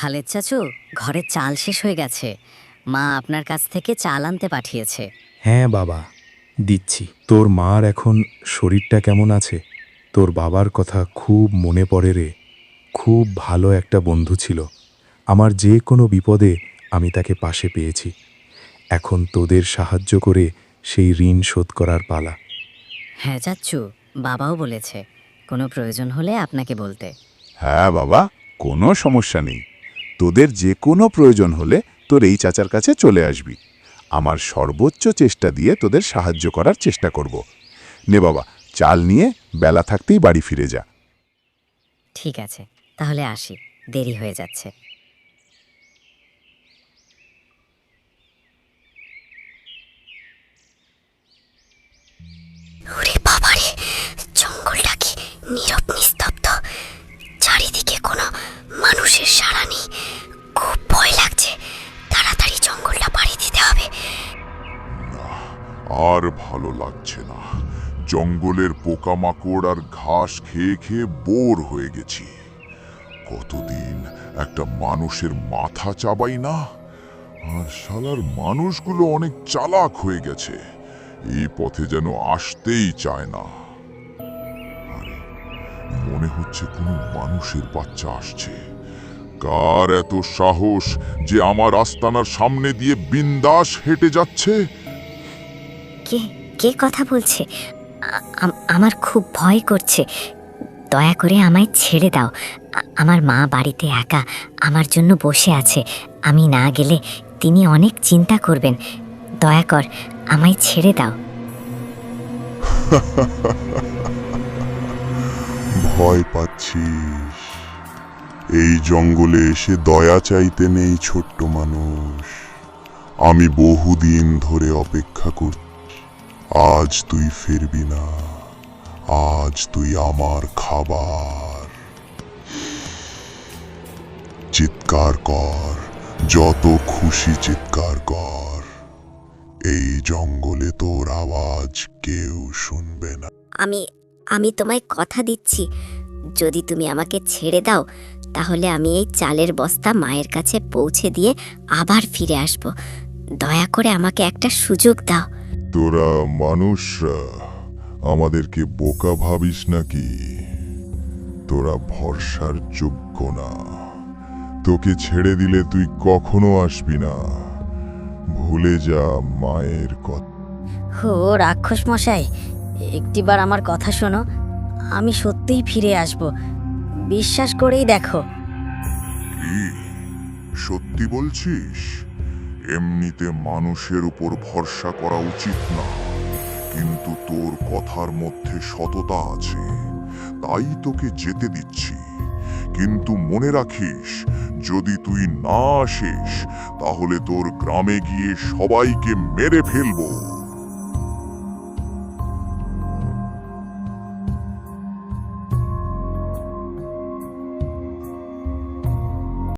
খালেদ চাচু, ঘরে চাল শেষ হয়ে গেছে। মা আপনার কাছ থেকে চাল আনতে পাঠিয়েছে। হ্যাঁ বাবা, দিচ্ছি। তোর মার এখন শরীরটা কেমন আছে? তোর বাবার কথা খুব মনে পড়ে রে। খুব ভালো একটা বন্ধু ছিল। আমার যে কোনো বিপদে আমি তাকে পাশে পেয়েছি। এখন তোদের সাহায্য করে সেই ঋণ শোধ করার পালা। হ্যাঁ চাচু, বাবাও বলেছে কোনো প্রয়োজন হলে আপনাকে বলতে। হ্যাঁ বাবা, কোনো সমস্যা নেই। তোদের যে কোনো প্রয়োজন হলে তোর এই চাচার কাছে চলে আসবি। আমার সর্বোচ্চ চেষ্টা দিয়ে তোদের সাহায্য করার চেষ্টা করব। নে বাবা, চাল নিয়ে বেলা থাকতেই বাড়ি ফিরে যা। ঠিক আছে, তাহলে আসি, দেরি হয়ে যাচ্ছে। ওরে বাবারে, জঙ্গলটা কি নীরব নিস্তব্ধ। চারিদিকে কোনো মানুষের সাড়া নেই। খুব ভয় লাগছে। তাড়াতাড়ি জঙ্গলটা পাড়ি দিতে হবে। আর ভালো লাগছে না। জঙ্গলের পোকামাকড় আর ঘাস খেয়ে খেয়ে বোর হয়ে গেছি। কতদিন একটা মানুষের মাথা চাবাই না। আর শালার মানুষগুলো অনেক চালাক হয়ে গেছে। এই পথে যেন আসতেই চায় না। আরে, মনে হচ্ছে কোনো মানুষের বাচ্চা আসছে। কার এত সাহস যে আমার আস্তানার সামনে দিয়ে বিন্দাস হেঁটে যাচ্ছে? কে কে কথা বলছে? আমার খুব ভয় করছে। দয়া করে আমায় ছেড়ে দাও। আমার মা বাড়িতে একা আমার জন্য বসে আছে। আমি না গেলে তিনি অনেক চিন্তা করবেন। দয়া কর, আমায় ছেড়ে দাও। ভয় পাচ্ছিস? এই জঙ্গলে এসে দয়া চাইতে নেই ছোট্ট মানুষ। আমি বহুদিন ধরে অপেক্ষা করছি। আজ তুই ফিরবি না। আজ তুই আমার খাবার। চিৎকার কর, যত খুশি চিৎকার কর। এই জঙ্গলে তোর আওয়াজ কেউ শুনবে না। আমি তোমায় কথা দিচ্ছি, যদি তুমি আমাকে ছেড়ে দাও তাহলে আমি এই চালের বস্তা মায়ের কাছে পৌঁছে দিয়ে আবার ফিরে আসব। দয়া করে আমাকে একটা সুযোগ দাও। তোরা মানুষরা আমাদেরকে বোকা ভাবিস নাকি? তোরা ভরসার যোগ্য না। তোকে ছেড়ে দিলে তুই কখনো আসবি না। ভুলে যা মায়ের কথা। ও রাক্ষস মশাই, একটিবার আমার কথা শোনো। আমি সত্যিই ফিরে আসব, বিশ্বাস করেই দেখো। কি সত্যি বলছিস? এমনিতে মানুষের উপর ভরসা করা উচিত না, কিন্তু তোর কথার মধ্যে সততা আছে, তাই তোকে যেতে দিচ্ছি। কিন্তু মনে রাখিস, যদি তুই না আসিস তাহলে তোর গ্রামে গিয়ে সবাইকে মেরে ফেলবো।